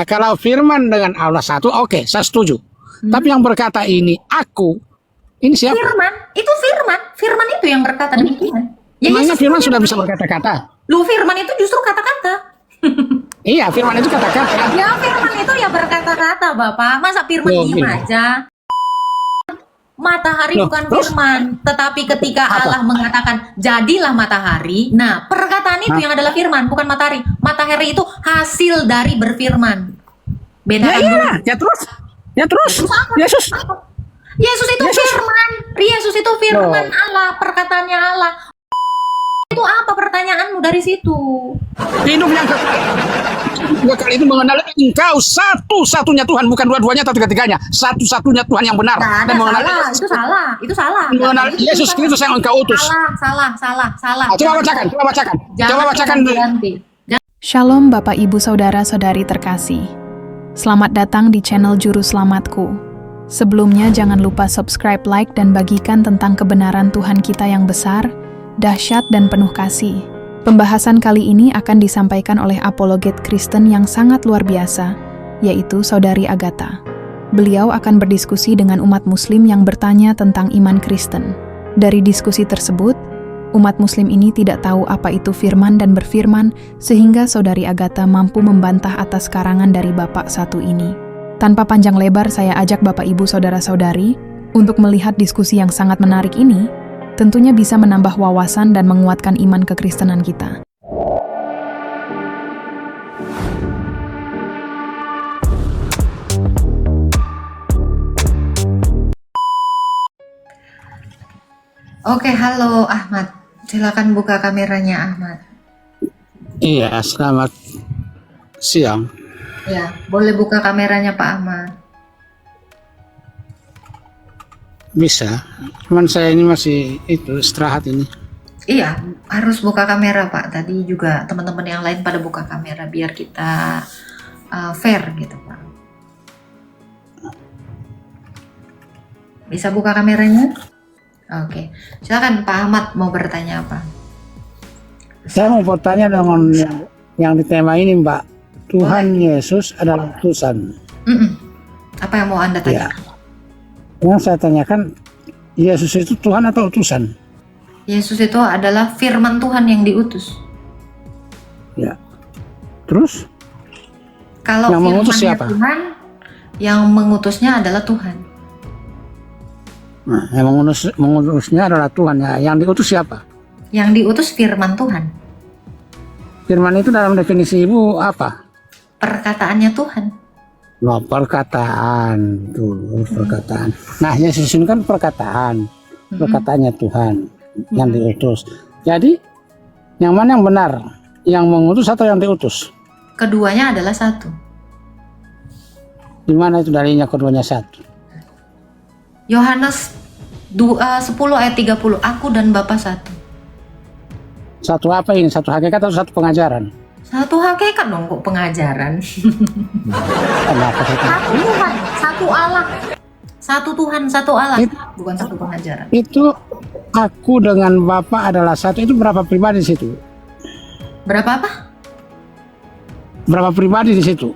kalau firman dengan Allah satu, oke, saya setuju. Tapi yang berkata ini aku, ini siapa? Firman itu yang berkata demikian. Ya, Emangnya Yesus firman itu sudah bisa berkata-kata? Lu firman itu justru kata-kata. Iya, firman itu kata-kata. Ya, firman itu ya berkata-kata, Bapak. Masa firman Loh, diem iya. aja? Matahari Loh, bukan terus? firman, tetapi ketika Apa? Allah mengatakan jadilah matahari, nah perkataan itu yang adalah firman, bukan matahari. Matahari itu hasil dari berfirman. Ya Bedakan dulu. iyalah, ya terus, Yesus. Yesus itu Yesus. firman. Yesus itu firman Loh. Allah, perkataannya Allah. Itu apa pertanyaanmu dari situ? Hidup yang kekal itu mengenal Engkau satu-satunya Tuhan, bukan dua-duanya atau tiga-tiganya. Satu-satunya Tuhan yang benar. Nah, Dan mengenal itu salah. mengenal Itu Yesus salah. Kristus yang Engkau utus. Salah. Coba bacakan dulu. Ganti. Shalom Bapak Ibu Saudara-saudari terkasih. Selamat datang di channel Juru Selamatku. Sebelumnya jangan lupa subscribe, like, dan bagikan tentang kebenaran Tuhan kita yang besar, dahsyat, dan penuh kasih. Pembahasan kali ini akan disampaikan oleh apologet Kristen yang sangat luar biasa, yaitu Saudari Agatha. Beliau akan berdiskusi dengan umat muslim yang bertanya tentang iman Kristen. Dari diskusi tersebut, umat muslim ini tidak tahu apa itu firman dan berfirman, sehingga Saudari Agatha mampu membantah atas karangan dari Bapak satu ini. Tanpa panjang lebar, saya ajak Bapak Ibu Saudara-saudari untuk melihat diskusi yang sangat menarik ini, tentunya bisa menambah wawasan dan menguatkan iman kekristenan kita. Oke, halo Ahmad. Silakan buka kameranya Ahmad. Iya, selamat siang. Ya, boleh buka kameranya Pak Ahmad. Bisa. Cuman saya ini masih istirahat ini. Iya, harus buka kamera Pak. Tadi juga teman-teman yang lain pada buka kamera biar kita fair gitu Pak. Bisa buka kameranya? Oke, silakan Pak Ahmad mau bertanya apa? Saya mau bertanya dengan yang di tema ini, Mbak. Tuhan Yesus adalah utusan. Apa yang mau Anda Ya. tanyakan? Yang saya tanyakan, Yesus itu Tuhan atau utusan? Yesus itu adalah firman Tuhan yang diutus. Ya. Terus? Kalau Yang mengutus firman-Nya siapa? Tuhan, yang mengutusnya adalah Tuhan. Nah, yang mengutusnya adalah Tuhan. Ya. Yang diutus siapa? Yang diutus firman Tuhan. Firman itu dalam definisi Ibu apa? Perkataannya Tuhan. Loh, perkataan dulu, perkataan. Nah, Yesus ini kan perkataan, perkataannya Tuhan yang diutus. Jadi, yang mana yang benar? Yang mengutus atau yang diutus? Keduanya adalah satu. Di mana itu dalilnya keduanya satu? Yohanes 10 ayat 30, aku dan Bapa satu. Satu apa ini? Satu hakikat atau satu pengajaran? Satu hakikat dong kok pengajaran. Kenapa saya Satu Tuhan, satu Allah. Satu Tuhan, satu Allah. Bukan satu pengajaran. Itu aku dengan Bapak adalah satu, itu berapa pribadi di situ? Berapa apa? Berapa pribadi di situ?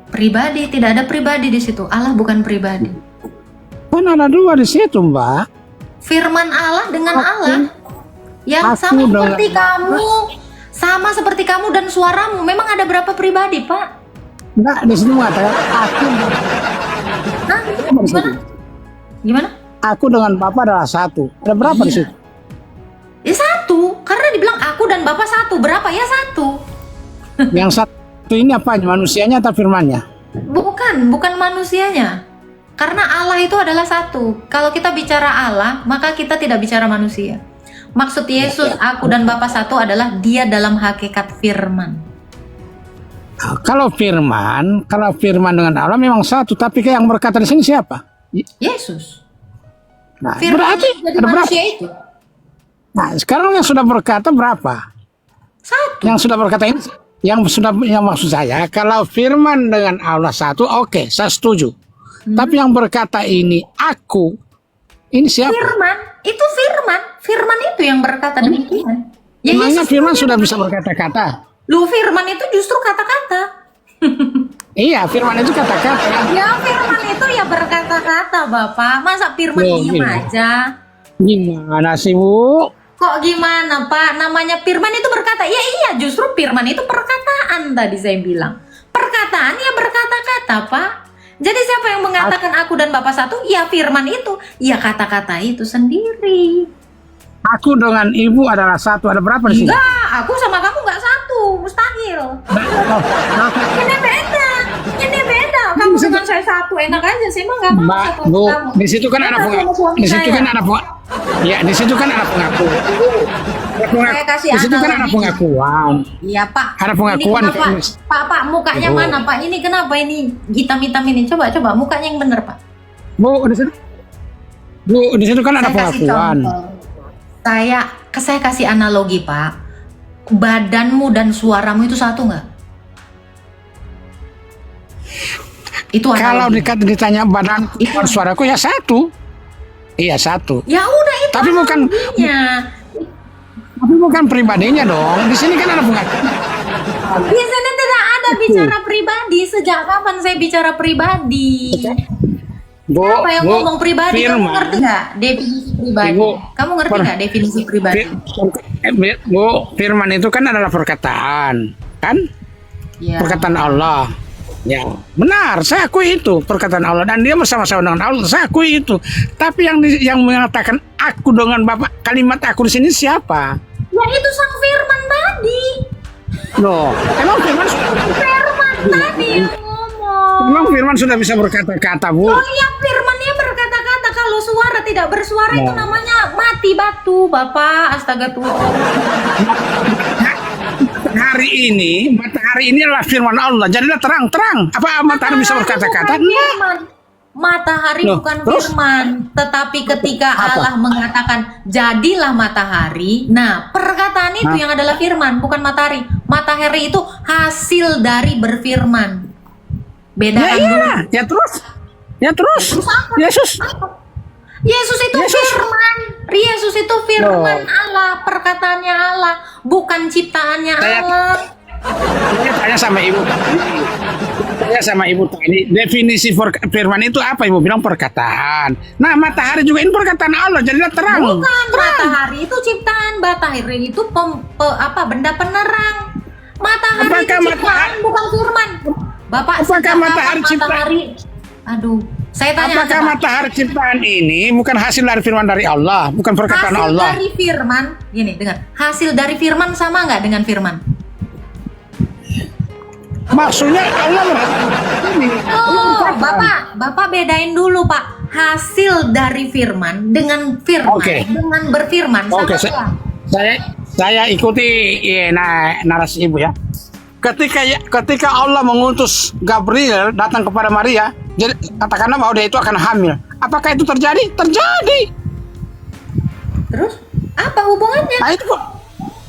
Pribadi, tidak ada pribadi di situ. Allah bukan pribadi. Kan ada dua di situ, Mbak. Firman Allah dengan Allah. Yang aku sama dengan- seperti kamu. Sama seperti kamu dan suaramu. Memang ada berapa pribadi, Pak? Enggak, di sini mengatakan aku. Hah? Gimana? Gimana? Aku dengan Bapak adalah satu. Ada berapa di situ? Ya satu. Karena dibilang aku dan Bapak satu. Berapa? Ya satu. Yang satu ini apa? Manusianya atau firmannya? Bukan manusianya. Karena Allah itu adalah satu. Kalau kita bicara Allah, maka kita tidak bicara manusia. Maksud Yesus, aku dan Bapa satu adalah dia dalam hakikat firman. Nah, kalau firman dengan Allah memang satu, tapi yang berkata di sini siapa? Yesus. Nah, Firman berarti jadi ada berapa? manusia itu. Nah, sekarang yang sudah berkata berapa? Satu. Yang sudah berkata ini, yang maksud saya, kalau firman dengan Allah satu, oke, saya setuju. Tapi yang berkata ini aku, ini siapa? Firman, itu firman. Firman itu yang berkata demikian. Ya Emangnya Yesus firman sudah bisa berkata-kata? Lu firman itu justru kata-kata. Iya, firman itu kata-kata. Ya firman itu ya berkata-kata Bapak. Masa firman Loh, diem gini. aja? Gimana sih, Bu? Kok gimana Pak? Namanya firman itu berkata. Ya iya, justru firman itu perkataan tadi saya bilang. Perkataan ya berkata-kata Pak. Jadi siapa yang mengatakan aku dan Bapak satu? Ya firman itu. Ya kata-kata itu sendiri. Aku dengan Ibu adalah satu. Ada berapa di sini? Enggak, aku sama kamu enggak satu. Mustahil. Ini beda. Ini beda. Kamu dengan saya satu. Enak aja. Saya mah enggak mau Mbak, satu Bu, kamu. di situ kan Saya ada satu sama suami di situ saya. kan ada ya, di situ kan ada pengaku. Saya kasih Di situ kan ada analogi. pengakuan. Iya Pak. Ada pengakuan. Ini kenapa? Pak, mukanya Oh. mana Pak? Ini kenapa ini hitam-hitam ini? Coba mukanya yang bener Pak. Bu, di situ. Bu, di situ kan ada Saya kasih pengakuan. contoh. Saya kasih analogi Pak. Badanmu dan suaramu itu satu nggak? Itu Kalau analogi. ditanya badan Itu. suaraku ya satu. Iya, satu. Ya udah itu. Tapi bukan analoginya. tapi bukan pribadinya dong. Di sini kan ada pengakuan. Di sini tidak ada bicara pribadi. Sejak kapan saya bicara pribadi? Bu, Apa yang Bu, ngomong pribadi? Kamu firman. ngerti nggak definisi pribadi? Ibu, Kamu ngerti nggak definisi pribadi? Bu, firman itu kan adalah perkataan, kan? Ya. Perkataan Allah. Ya, benar, saya akui itu perkataan Allah dan dia bersama-sama dengan Allah, saya akui itu. Tapi yang mengatakan aku dengan Bapak, kalimat aku di sini siapa? Ya itu sang firman tadi. Loh, emang firman Firman tadi yang ngomong. emang firman sudah bisa berkata-kata, Bu? Oh iya, firmannya berkata-kata. Kalau suara tidak bersuara itu Ya. namanya mati batu, Bapak. Astaga Tuhan. Matahari ini adalah firman Allah. Jadilah terang-terang. Apa matahari bisa berkata-kata? Bukan firman. Matahari Loh, bukan terus? firman, tetapi ketika Apa? Allah mengatakan jadilah matahari, nah perkataan itu Hah? yang adalah firman, bukan matahari. Matahari itu hasil dari berfirman. Bedakan Ya dulu. iya, ya terus. Terus apa? Yesus. Yesus itu Yesus. firman. Yesus itu firman Loh. Allah, perkataannya Allah, bukan ciptaannya Saya- Allah. Saya tanya sama ibu tadi, definisi firman itu apa? Ibu bilang perkataan. Nah, matahari juga ini perkataan Allah, jadilah terang. Bukan, matahari itu ciptaan, matahari itu benda penerang. Matahari Apakah itu ciptaan, matahari- bukan firman. Bapak, Apakah sejak kapan matahari ciptaan? matahari? Aduh, saya tanya Apakah aja, Pak. matahari ciptaan ini bukan hasil dari firman dari Allah, bukan perkataan Hasil Allah? dari firman, gini dengar. Hasil dari firman sama nggak dengan firman? Maksudnya Allah ini. Oh, Bapak bedain dulu, Pak. Hasil dari firman dengan firman, Oke. dengan berfirman sama Oke, nggak? saya ikuti narasi ibu ya. Ketika Allah mengutus Gabriel datang kepada Maria, jadi katakanlah bahwa dia itu akan hamil. Apakah itu terjadi? Terjadi. Terus apa hubungannya? Nah itu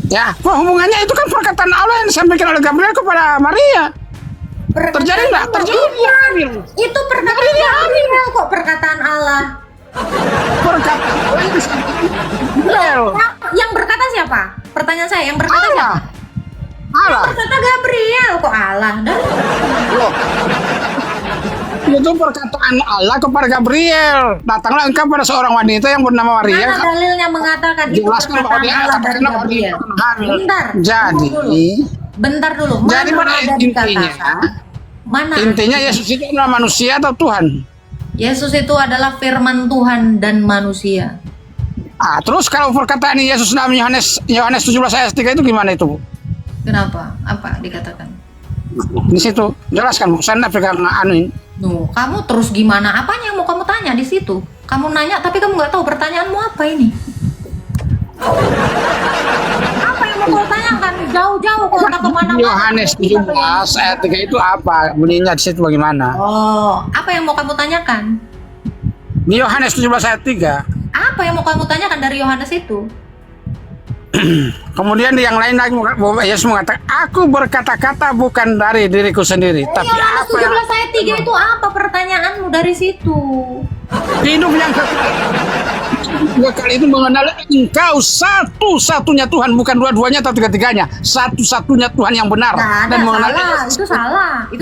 ya, hubungannya itu kan perkataan Allah yang disampaikan oleh Gabriel kepada Maria. Terjadi nggak? Terjadi. Hamil. Itu perkataan Gabriel kok, perkataan Allah. Perkataan Allah yang disampaikan Gabriel. Yang berkata siapa? Pertanyaan saya, yang berkata Allah. siapa? Allah. Berkata Gabriel kok Allah. Dan Loh. Itu perkataan Allah kepada Gabriel. Datanglah engkau pada seorang wanita yang bernama Maria. mana dalilnya mengatakan itu Jelaskan bahwa perkataan dia Allah dari katakanlah bahwa dia Gabriel? akan hamil. Bentar. Jadi, tunggu dulu. Bentar dulu. Jadi Mana pada ada intinya- dikatakan? Mana? intinya Yesus itu adalah manusia atau Tuhan? Yesus itu adalah firman Tuhan dan manusia. Ah, terus kalau perkataan Yesus dalam Yohanes 17 ayat 3 itu gimana itu, Bu? Kenapa? Apa dikatakan? Di situ jelaskan, Bu. Saya enggak pegang ini. Nuh, kamu terus gimana? Apanya yang mau kamu tanya di situ? Kamu nanya tapi kamu nggak tahu pertanyaanmu apa ini. Apa yang mau kau tanyakan? Jauh-jauh kau tak kemana-mana. Yohanes 17 ayat 3 itu apa? Bunyinya di situ bagaimana? Oh, apa yang mau kamu tanyakan? Di Yohanes 17 ayat 3. Apa yang mau kamu tanyakan dari Yohanes itu? Kemudian yang lain lagi Yesus mengatakan, aku berkata-kata bukan dari diriku sendiri, tapi Yohanes apa yang 17 ayat 3 itu apa pertanyaanmu dari situ? Hidup yang kekal itu mengenal Engkau satu-satunya Tuhan, bukan dua-duanya atau tiga-tiganya. Satu-satunya Tuhan yang benar. Nah, Dan mengenal itu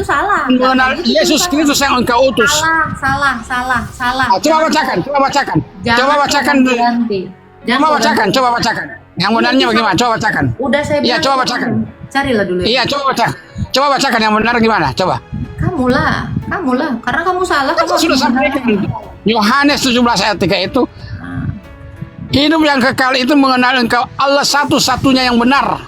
salah. mengenal Yesus Kristus yang Engkau utus. Salah. Coba bacakan. Coba bacakan. Coba bacakan. Yang benarnya bagaimana? Coba bacakan. Udah saya bilang. Iya, coba bacakan. Carilah dulu. Iya, coba bacakan yang benar gimana? Coba. Kamu lah. Karena kamu salah. Kita sudah sampaikan. Yohanes 17 ayat 3 itu. Hidup yang kekal itu mengenal Engkau Allah satu-satunya yang benar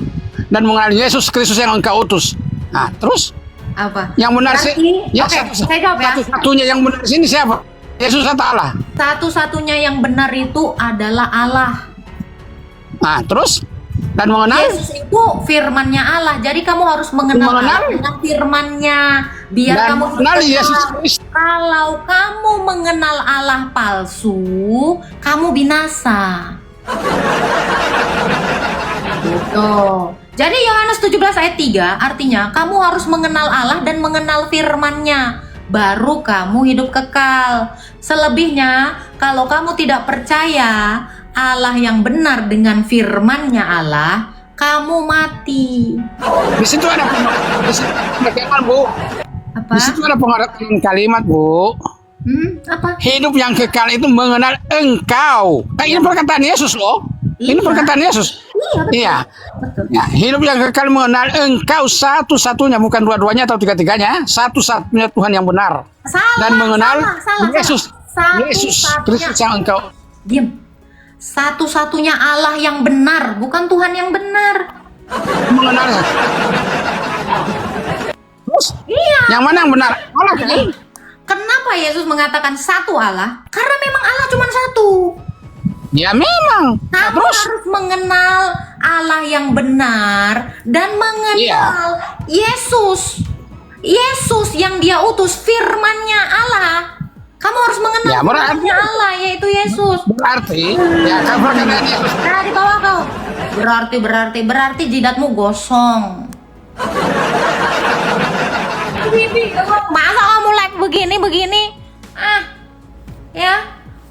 dan mengenal Yesus Kristus yang Engkau utus. Nah, terus? Apa? Yang benar sih? Ya, saya jawab ya. Satu-satunya yang benar di sini siapa? Yesus atau Allah? Satu-satunya yang benar itu adalah Allah. Nah, terus? Dan mengenal? Yesus itu firman-Nya Allah. Jadi kamu harus mengenal Allah dengan firman-Nya. Biar Dan kamu mengenal kekal. Yesus Kristus. Kalau kamu mengenal Allah palsu, kamu binasa. Gitu. Jadi Yohanes 17 ayat 3 artinya kamu harus mengenal Allah dan mengenal firman-Nya. Baru kamu hidup kekal. Selebihnya, kalau kamu tidak percaya Allah yang benar dengan firman-Nya Allah, kamu mati. Di situ ada pengertian, Bu. Apa? Di situ ada pengertian kalimat, Bu. Apa? Hidup yang kekal itu mengenal Engkau. Nah, ini perkataan Yesus loh. Ini Iya. perkataan Yesus. Iya. Betul. Ya, hidup yang kekal mengenal Engkau satu-satunya, bukan dua-duanya atau tiga-tiganya, satu-satunya Tuhan yang benar. Dan mengenal Yesus Kristus yang Engkau. Diam. Satu-satunya Allah yang benar, bukan Tuhan yang benar. Mengenal. Terus? Iya. Yang mana yang benar? Allah kan? Kenapa Yesus mengatakan satu Allah? Karena memang Allah cuma satu. Ya memang. Nah, Kamu harus mengenal Allah yang benar dan mengenal Yesus yang Dia utus, firman-Nya Allah. Kamu harus mengenal Ya, berarti- firman-Nya Allah, yaitu Yesus. Berarti, ya kan perkataan Yesus. Nah, di bawah kau. Berarti jidatmu gosong. Masa kamu like begini? Ya.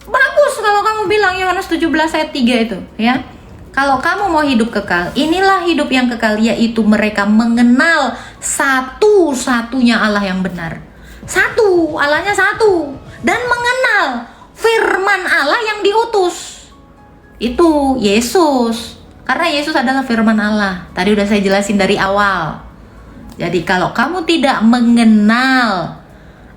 Bagus kalau kamu bilang Yohanes 17 ayat 3 itu, ya. Kalau kamu mau hidup kekal, inilah hidup yang kekal, yaitu mereka mengenal satu-satunya Allah yang benar. Satu, Allahnya satu. Dan mengenal firman Allah yang diutus. Itu Yesus. Karena Yesus adalah firman Allah. Tadi udah saya jelasin dari awal. Jadi kalau kamu tidak mengenal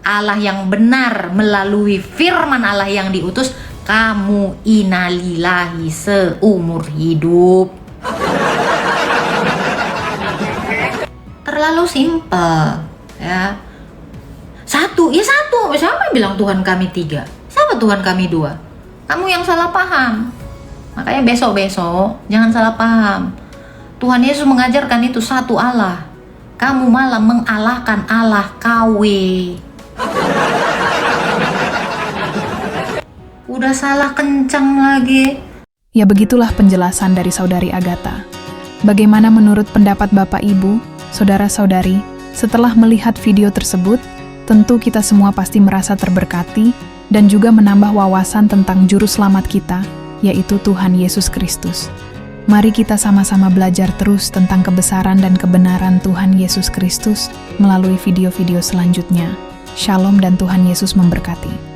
Allah yang benar melalui firman Allah yang diutus, kamu innalillahi seumur hidup. Terlalu simpel, ya. Satu. Siapa yang bilang Tuhan kami 3? Siapa Tuhan kami 2? Kamu yang salah paham. Makanya besok-besok jangan salah paham. Tuhan Yesus mengajarkan itu satu Allah. Kamu malah mengalahkan Allah KW. Udah salah kencang lagi. Ya begitulah penjelasan dari Saudari Agatha. Bagaimana menurut pendapat Bapak Ibu, Saudara-saudari, setelah melihat video tersebut, tentu kita semua pasti merasa terberkati dan juga menambah wawasan tentang juru selamat kita, yaitu Tuhan Yesus Kristus. Mari kita sama-sama belajar terus tentang kebesaran dan kebenaran Tuhan Yesus Kristus melalui video-video selanjutnya. Shalom dan Tuhan Yesus memberkati.